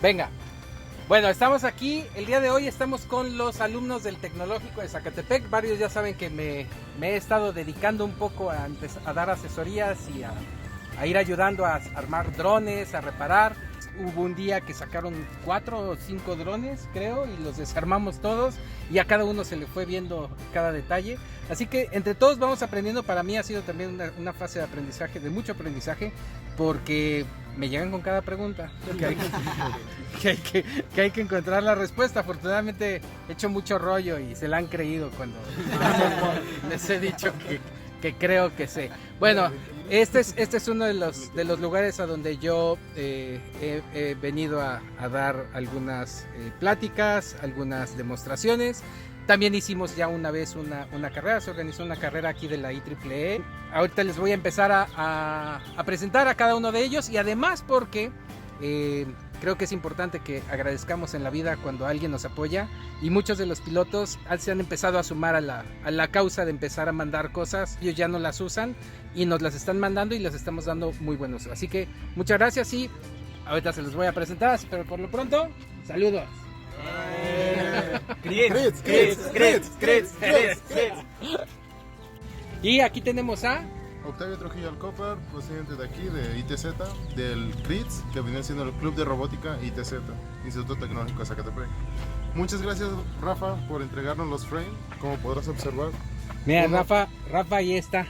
Venga. Bueno, estamos aquí, el día de hoy estamos con los alumnos del Tecnológico de Zacatepec. Varios ya saben que me he estado dedicando un poco a dar asesorías y a ir ayudando a armar drones, a reparar. Hubo un día que sacaron 4 o 5 drones, creo, y los desarmamos todos y a cada uno se le fue viendo cada detalle. Así que entre todos vamos aprendiendo. Para mí ha sido también una fase de aprendizaje, de mucho aprendizaje, porque me llegan con cada pregunta que hay que encontrar la respuesta. Afortunadamente he hecho mucho rollo y se la han creído cuando les he dicho que creo que sé. Bueno, este es uno de los lugares a donde yo he venido a dar algunas pláticas, algunas demostraciones. También hicimos ya una vez una carrera, se organizó una carrera aquí de la IEEE. Ahorita les voy a empezar a presentar a cada uno de ellos, y además porque creo que es importante que agradezcamos en la vida cuando alguien nos apoya, y muchos de los pilotos se han empezado a sumar a la causa de empezar a mandar cosas. Ellos ya no las usan y nos las están mandando y les estamos dando muy buen uso. Así que muchas gracias y ahorita se los voy a presentar, pero por lo pronto, saludos. Y aquí tenemos a Octavio Trujillo Alcópar, presidente de aquí, de ITZ, del CRITS, que viene siendo el Club de Robótica ITZ, Instituto Tecnológico de Zacatepec. Muchas gracias, Rafa, por entregarnos los frames, como podrás observar. Mira, Rafa ahí está.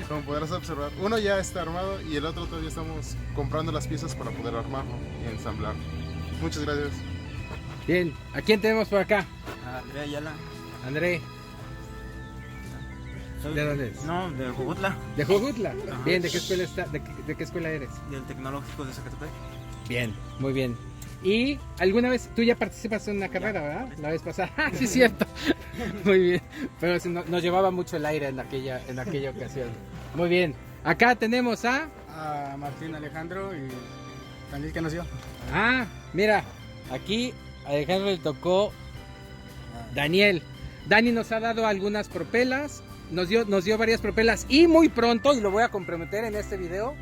Como podrás observar, uno ya está armado y el otro todavía estamos comprando las piezas para poder armarlo y ensamblarlo. Muchas gracias. Bien, ¿a quién tenemos por acá? André Ayala. André. ¿De dónde es? No, de Jojutla. ¿De Jojutla? Ajá. Bien, ¿de qué escuela de qué escuela eres? Del Tecnológico de Zacatepec. Bien, muy bien. ¿Y alguna vez tú ya participas en una carrera, verdad? La vez pasada. ¡Ah, sí, es cierto! Muy bien. Pero nos llevaba mucho el aire en aquella ocasión. Muy bien. Acá tenemos a Martín Alejandro y Daniel que nació. Ah, mira, aquí a Alejandro le tocó Daniel. Dani nos ha dado algunas propelas, nos dio varias propelas, y muy pronto, y lo voy a comprometer en este video,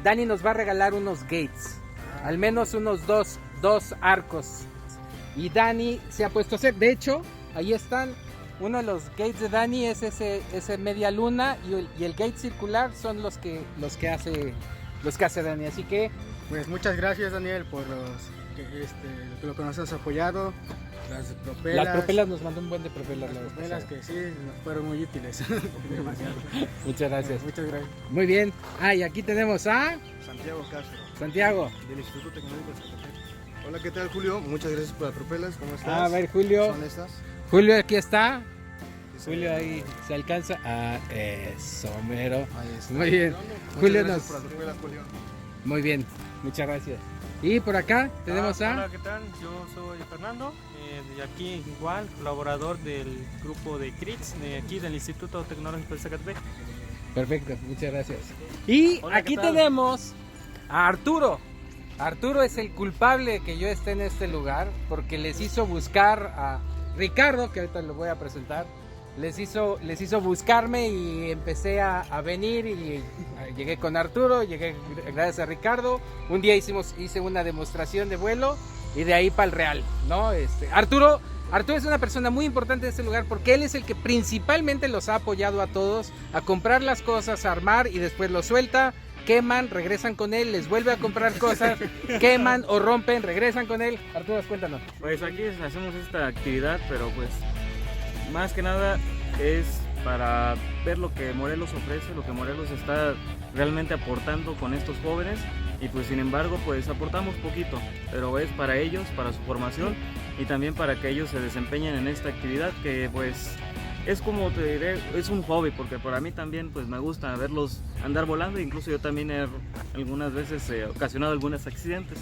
Dani nos va a regalar unos gates, al menos unos dos arcos. Y Dani se ha puesto a hacer, de hecho, ahí están. Uno de los gates de Dani es ese media luna, y el gate circular son los que hace Dani. Así que Pues muchas gracias, Daniel, por lo que nos has apoyado. Las propelas nos mandó un buen de propelas. Las propelas que sí nos fueron muy útiles. Demasiado. Muchas gracias. Muchas gracias. Muy bien. Y aquí tenemos a Santiago Castro, Santiago. del Instituto Tecnológico de Zacatepec. Hola, ¿qué tal, Julio? Muchas gracias por las propelas, ¿cómo estás? A ver, Julio. ¿Son estas? Julio, aquí está. Sí, Julio ahí se alcanza. Eso, mero. Ahí está. Muy bien. Muchas Julio gracias nos. por las propelas, Julio. Muy bien. Muchas gracias. Y por acá tenemos Hola, a. ¿qué tal? Yo soy Fernando, de aquí igual, colaborador del grupo de CRITS, de aquí del Instituto Tecnológico de Zacatepec. Perfecto, muchas gracias. Y Hola, aquí ¿qué tal? tenemos a Arturo. Arturo es el culpable que yo esté en este lugar, porque les hizo buscar a Ricardo, que ahorita lo voy a presentar. Les hizo buscarme y empecé a venir, y llegué con Arturo, llegué gracias a Ricardo. Un día hice una demostración de vuelo y de ahí para el real, ¿no? Arturo es una persona muy importante en este lugar, porque él es el que principalmente los ha apoyado a todos a comprar las cosas, a armar, y después los suelta, queman, regresan con él, les vuelve a comprar cosas, queman o rompen, regresan con él. Arturo, cuéntanos. Pues aquí hacemos esta actividad, pero pues más que nada es para ver lo que Morelos ofrece, lo que Morelos está realmente aportando con estos jóvenes, y pues sin embargo pues aportamos poquito, pero es para ellos, para su formación, y también para que ellos se desempeñen en esta actividad, que pues es, como te diré, es un hobby, porque para mí también pues me gusta verlos andar volando. Incluso yo también he algunas veces ocasionado algunos accidentes,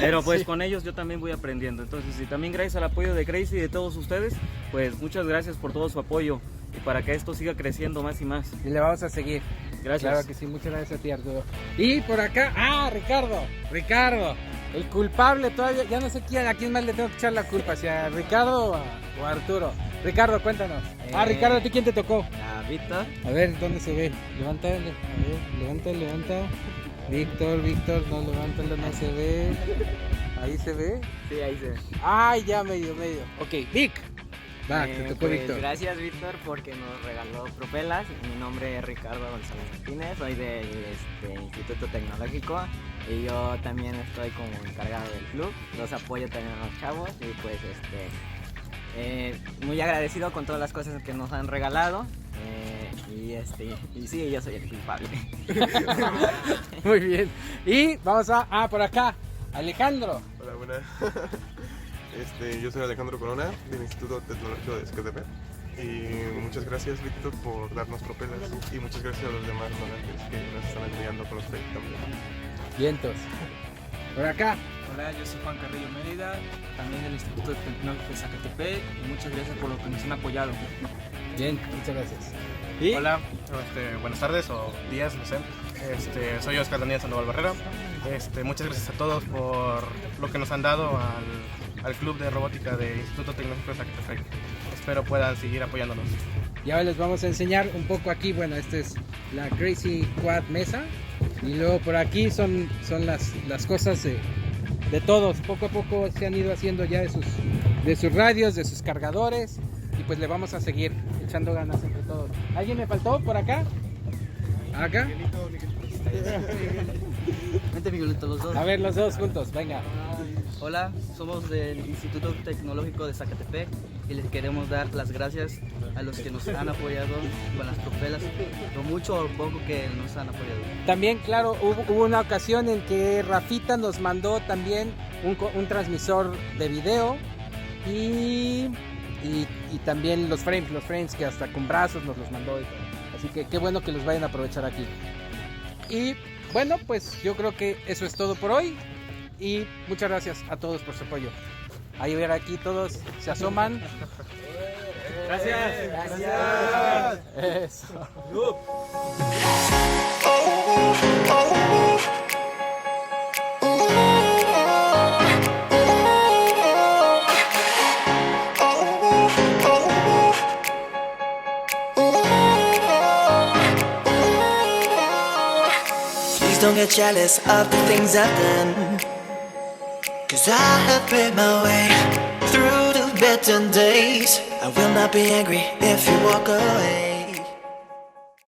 pero pues sí, con ellos yo también voy aprendiendo. Entonces, y también gracias al apoyo de Crazy y de todos ustedes, pues muchas gracias por todo su apoyo, y para que esto siga creciendo más y más. Y le vamos a seguir. Gracias. Claro que sí, muchas gracias a ti, Arturo. Y por acá, Ricardo, el culpable todavía, ya no sé a quién más le tengo que echar la culpa, si a Ricardo o a Arturo. Ricardo, cuéntanos. Ricardo, ¿a ti quién te tocó? A Víctor. A ver, ¿dónde se ve? Levanta. Víctor, no, levántalo, no se ve. Ahí se ve. Sí, ahí se ve. Ay, ya medio. Ok, Vic. Va, te tocó Pues, Víctor. gracias Víctor porque nos regaló propelas. Mi nombre es Ricardo González Martínez, soy del Instituto Tecnológico y yo también estoy como encargado del club. Los apoyo también a los chavos y pues muy agradecido con todas las cosas que nos han regalado. Y sí, yo soy el culpable. Muy bien. Y vamos por acá, Alejandro. Hola, buenas. Yo soy Alejandro Corona, del Instituto Tecnológico de Zacatepec. Y muchas gracias, Víctor, por darnos propelas. Y muchas gracias a los demás donantes que nos están apoyando con los proyectos también. Vientos. Por acá. Hola, yo soy Juan Carrillo Mérida, también del Instituto Tecnológico de Zacatepec, y muchas gracias por lo que nos han apoyado. Bien, muchas gracias. ¿Y? Hola, buenas tardes o días, no sé. Soy Oscar Daniel Sandoval Barrera. Muchas gracias a todos por lo que nos han dado al Club de Robótica del Instituto Tecnológico de Zacatepec. Espero puedan seguir apoyándonos. Y ahora les vamos a enseñar un poco aquí. Bueno, esta es la Crazy Quad Mesa. Y luego por aquí son las cosas de todos. Poco a poco se han ido haciendo ya de sus radios, de sus cargadores. Y pues le vamos a seguir echando ganas entre todos. ¿Alguien me faltó por acá? ¿Acá? Vente, Miguelito, los dos. A ver, los dos juntos, venga. Hola, somos del Instituto Tecnológico de Zacatepec y les queremos dar las gracias a los que nos han apoyado con las propelas, lo mucho o poco que nos han apoyado. También, claro, hubo una ocasión en que Rafita nos mandó también un transmisor de video y también los frames que hasta con brazos nos los mandó. Así que qué bueno que los vayan a aprovechar aquí. Y bueno, pues yo creo que eso es todo por hoy. Y muchas gracias a todos por su apoyo. Ahí ver aquí todos se asoman. Gracias. Eso. Don't get jealous of the things I've done, 'cause I have paid my way through the better days. I will not be angry if you walk away.